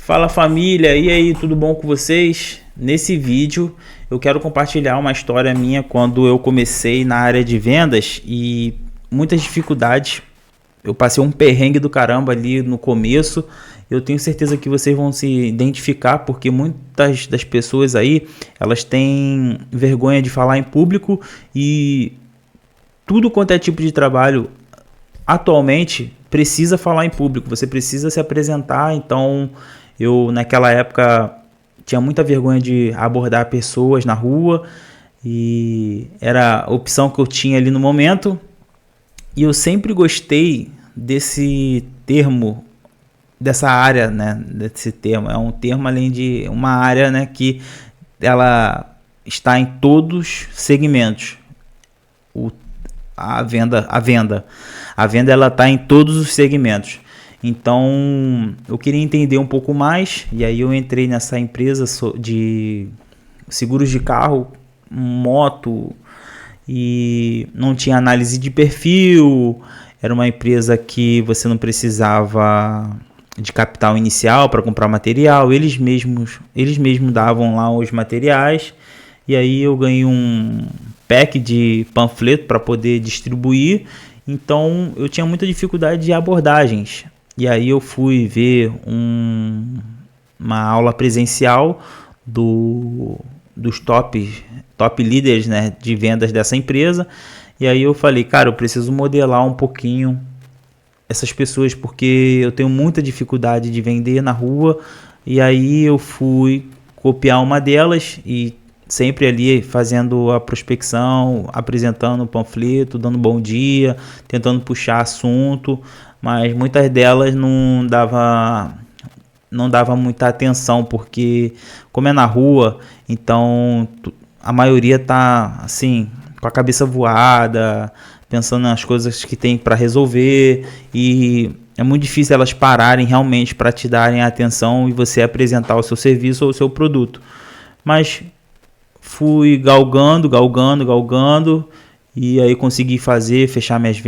Fala família, e aí, tudo bom com vocês? Nesse vídeo eu quero compartilhar uma história minha quando eu comecei na área de vendas e muitas dificuldades. Eu passei um perrengue do caramba ali no começo. Eu tenho certeza que vocês vão se identificar porque muitas das pessoas aí, elas têm vergonha de falar em público e tudo quanto é tipo de trabalho atualmente precisa falar em público, você precisa se apresentar. Então eu naquela época tinha muita vergonha de abordar pessoas na rua e era a opção que eu tinha ali no momento. E eu sempre gostei desse termo, dessa área, né, desse termo. É um termo além de uma área, né, que ela está em todos os segmentos. A venda ela está em todos os segmentos. Então eu queria entender um pouco mais e aí eu entrei nessa empresa de seguros de carro, moto, e não tinha análise de perfil. Era uma empresa que você não precisava de capital inicial para comprar material, eles mesmos davam lá os materiais. E aí eu ganhei um pack de panfleto para poder distribuir. Então eu tinha muita dificuldade de abordagens. E aí eu fui ver uma aula presencial dos top líderes, né, de vendas dessa empresa. E aí eu falei, cara, eu preciso modelar um pouquinho essas pessoas porque eu tenho muita dificuldade de vender na rua. E aí eu fui copiar uma delas e sempre ali fazendo a prospecção, apresentando o panfleto, dando bom dia, tentando puxar assunto, mas muitas delas não dava muita atenção, porque como é na rua, então a maioria tá assim, com a cabeça voada, pensando nas coisas que tem para resolver, e é muito difícil elas pararem realmente para te darem atenção e você apresentar o seu serviço ou o seu produto. Mas fui galgando, e aí consegui fechar minhas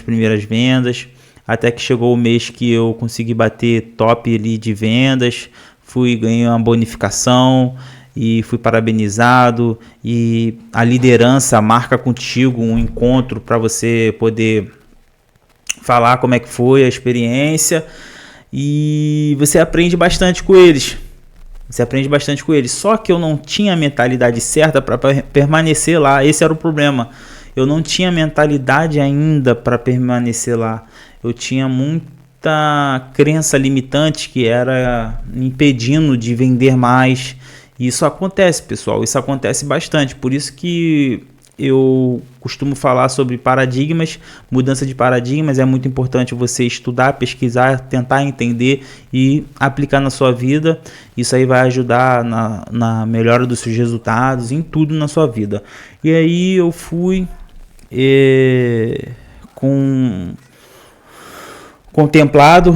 primeiras vendas, até que chegou o mês que eu consegui bater top ali de vendas, ganhei uma bonificação e fui parabenizado, e a liderança marca contigo um encontro para você poder falar como é que foi a experiência, e você aprende bastante com eles. Só que eu não tinha a mentalidade certa para permanecer lá. Esse era o problema. Eu não tinha mentalidade ainda para permanecer lá. Eu tinha muita crença limitante que era me impedindo de vender mais. E isso acontece, pessoal. Isso acontece bastante. Por isso que eu costumo falar sobre paradigmas, mudança de paradigmas. É muito importante você estudar, pesquisar, tentar entender e aplicar na sua vida. Isso aí vai ajudar na melhora dos seus resultados, em tudo na sua vida. E aí eu fui contemplado,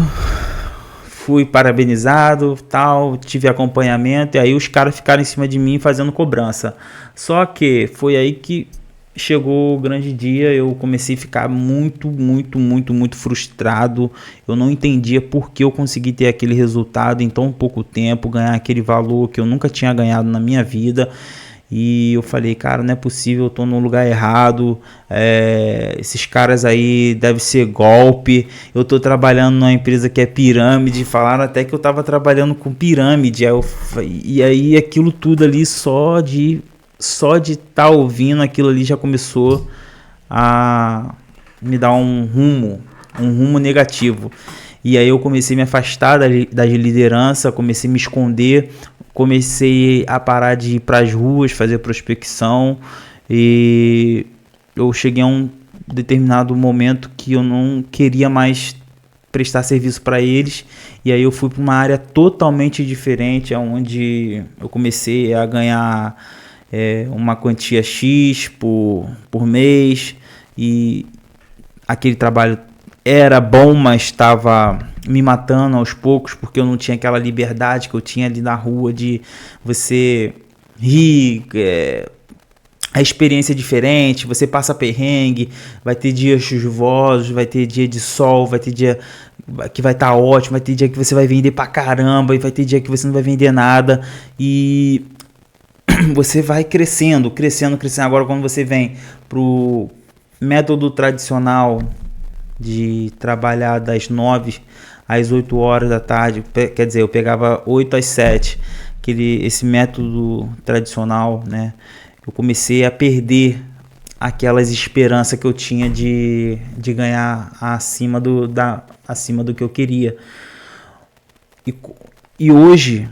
fui parabenizado, tal, tive acompanhamento, e aí os caras ficaram em cima de mim fazendo cobrança. Só que foi aí que chegou o grande dia. Eu comecei a ficar muito frustrado. Eu não entendia por que eu consegui ter aquele resultado em tão pouco tempo, ganhar aquele valor que eu nunca tinha ganhado na minha vida. E eu falei, cara, não é possível, eu tô no lugar errado, esses caras aí deve ser golpe, eu tô trabalhando numa empresa que é pirâmide, falaram até que eu tava trabalhando com pirâmide, e aí aquilo tudo ali, só de estar ouvindo aquilo ali já começou a me dar um rumo negativo. E aí eu comecei a me afastar da liderança, comecei a me esconder, comecei a parar de ir para as ruas, fazer prospecção, e eu cheguei a um determinado momento que eu não queria mais prestar serviço para eles, e aí eu fui para uma área totalmente diferente, onde eu comecei a ganhar uma quantia X por mês, e aquele trabalho era bom, mas estava me matando aos poucos, porque eu não tinha aquela liberdade que eu tinha ali na rua de você rir, a experiência é diferente, você passa perrengue, vai ter dias chuvosos, vai ter dia de sol, vai ter dia que vai estar ótimo, vai ter dia que você vai vender pra caramba e vai ter dia que você não vai vender nada e você vai crescendo. Agora quando você vem pro método tradicional de trabalhar das 9 às 8 horas da tarde, quer dizer, eu pegava 8 às 7, esse método tradicional, né? Eu comecei a perder aquelas esperanças que eu tinha de ganhar acima do que eu queria. E hoje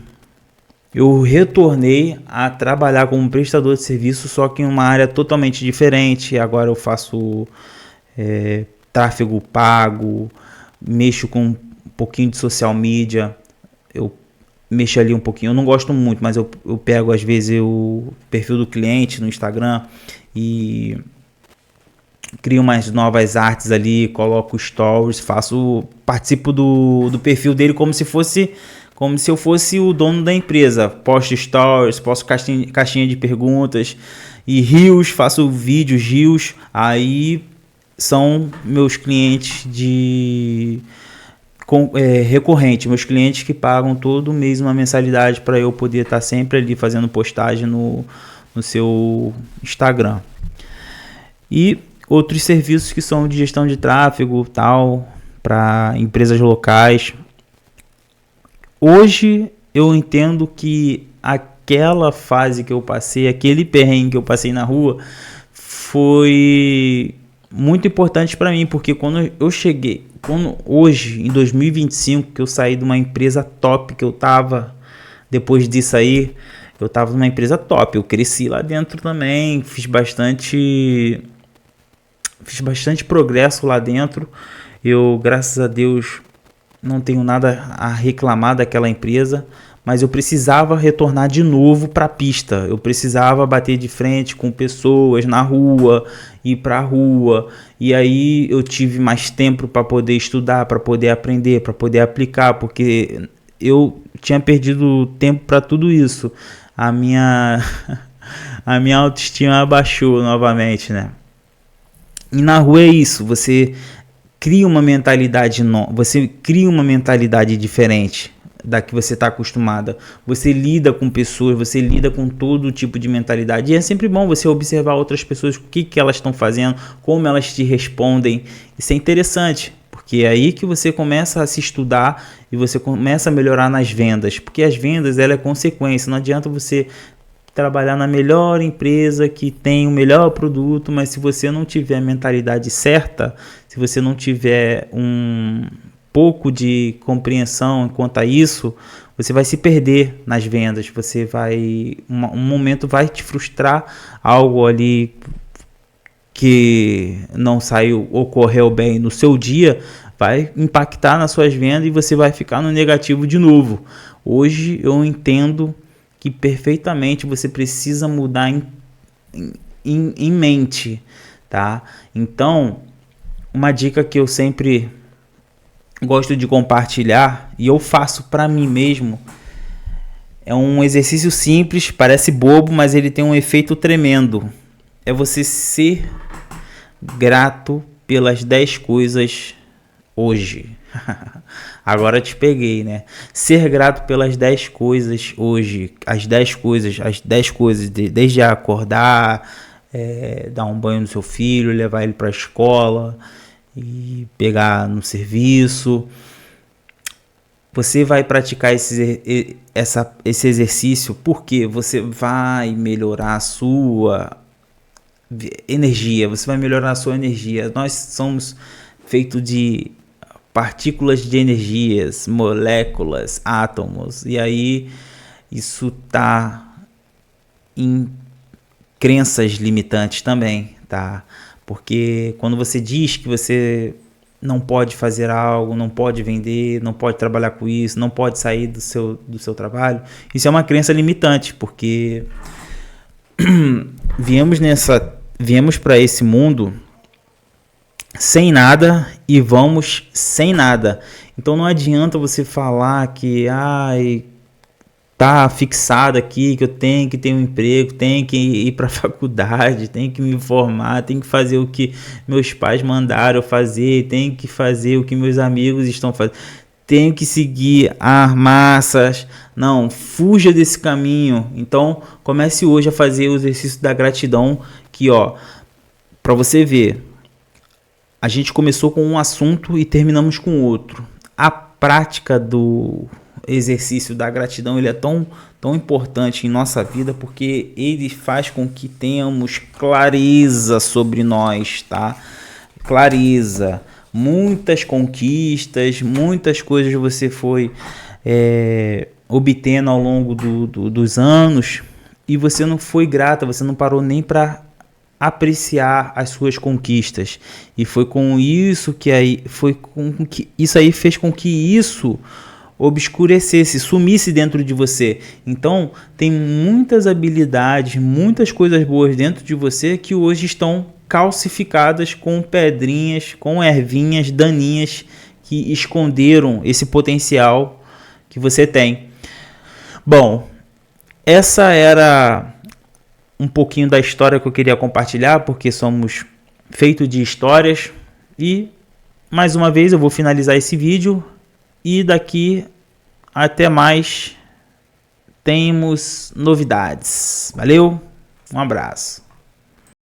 eu retornei a trabalhar como prestador de serviço, só que em uma área totalmente diferente. Agora eu faço tráfego pago, mexo com um pouquinho de social media, eu mexo ali um pouquinho. Eu não gosto muito, mas eu pego às vezes o perfil do cliente no Instagram e crio umas novas artes ali, coloco stories, participo do perfil dele como se eu fosse o dono da empresa. Posto stories, posto caixinha de perguntas e reels, faço vídeos, reels. Aí são meus clientes recorrente, meus clientes que pagam todo mês uma mensalidade para eu poder estar sempre ali fazendo postagem no seu Instagram. E outros serviços que são de gestão de tráfego, tal, para empresas locais. Hoje eu entendo que aquela fase que eu passei, aquele perrengue que eu passei na rua, foi muito importante para mim, porque hoje, em 2025, que eu saí de uma empresa top que eu tava, depois disso aí, eu tava numa empresa top, eu cresci lá dentro também, fiz bastante progresso lá dentro. Eu, graças a Deus, não tenho nada a reclamar daquela empresa, mas eu precisava retornar de novo para a pista. Eu precisava bater de frente com pessoas na rua, ir para a rua. E aí eu tive mais tempo para poder estudar, para poder aprender, para poder aplicar, porque eu tinha perdido tempo para tudo isso. A minha autoestima abaixou novamente, né? E na rua é isso, você cria uma mentalidade diferente da que você está acostumada. Você lida com pessoas, você lida com todo tipo de mentalidade. E é sempre bom você observar outras pessoas, o que elas estão fazendo, como elas te respondem. Isso é interessante, porque é aí que você começa a se estudar e você começa a melhorar nas vendas. Porque as vendas, ela é consequência. Não adianta você trabalhar na melhor empresa que tem o melhor produto, mas se você não tiver a mentalidade certa, se você não tiver um pouco de compreensão quanto a isso, você vai se perder nas vendas, um momento vai te frustrar, algo ali que não ocorreu bem no seu dia, vai impactar nas suas vendas e você vai ficar no negativo de novo. Hoje eu entendo que perfeitamente você precisa mudar em mente, tá? Então, uma dica que eu sempre gosto de compartilhar e eu faço para mim mesmo, é um exercício simples, parece bobo, mas ele tem um efeito tremendo. É você ser grato pelas 10 coisas hoje. Agora te peguei, né? Ser grato pelas 10 coisas hoje. As 10 coisas, desde acordar, dar um banho no seu filho, levar ele para a escola e pegar no serviço. Você vai praticar esse exercício porque você vai melhorar a sua energia. Você vai melhorar a sua energia. Nós somos feitos de partículas de energias, moléculas, átomos. E aí isso tá em crenças limitantes também, tá? Porque quando você diz que você não pode fazer algo, não pode vender, não pode trabalhar com isso, não pode sair do seu trabalho, isso é uma crença limitante, porque viemos para esse mundo sem nada e vamos sem nada. Então não adianta você falar que tá fixado aqui, que eu tenho que ter um emprego, tenho que ir para a faculdade, tenho que me formar, tenho que fazer o que meus pais mandaram fazer, tenho que fazer o que meus amigos estão fazendo, tenho que seguir as massas. Não, fuja desse caminho. Então, comece hoje a fazer o exercício da gratidão, que ó, para você ver, a gente começou com um assunto e terminamos com outro. A prática do exercício da gratidão, ele é tão importante em nossa vida, porque ele faz com que tenhamos clareza sobre nós, tá? Clareza, muitas conquistas, muitas coisas você foi obtendo ao longo dos anos, e você não foi grata, você não parou nem para apreciar as suas conquistas, e foi com isso que isso aí fez com que isso obscurecesse, sumisse dentro de você. Então, tem muitas habilidades, muitas coisas boas dentro de você que hoje estão calcificadas com pedrinhas, com ervinhas daninhas que esconderam esse potencial que você tem. Bom, essa era um pouquinho da história que eu queria compartilhar, porque somos feitos de histórias. E mais uma vez eu vou finalizar esse vídeo, e daqui até mais temos novidades. Valeu, um abraço.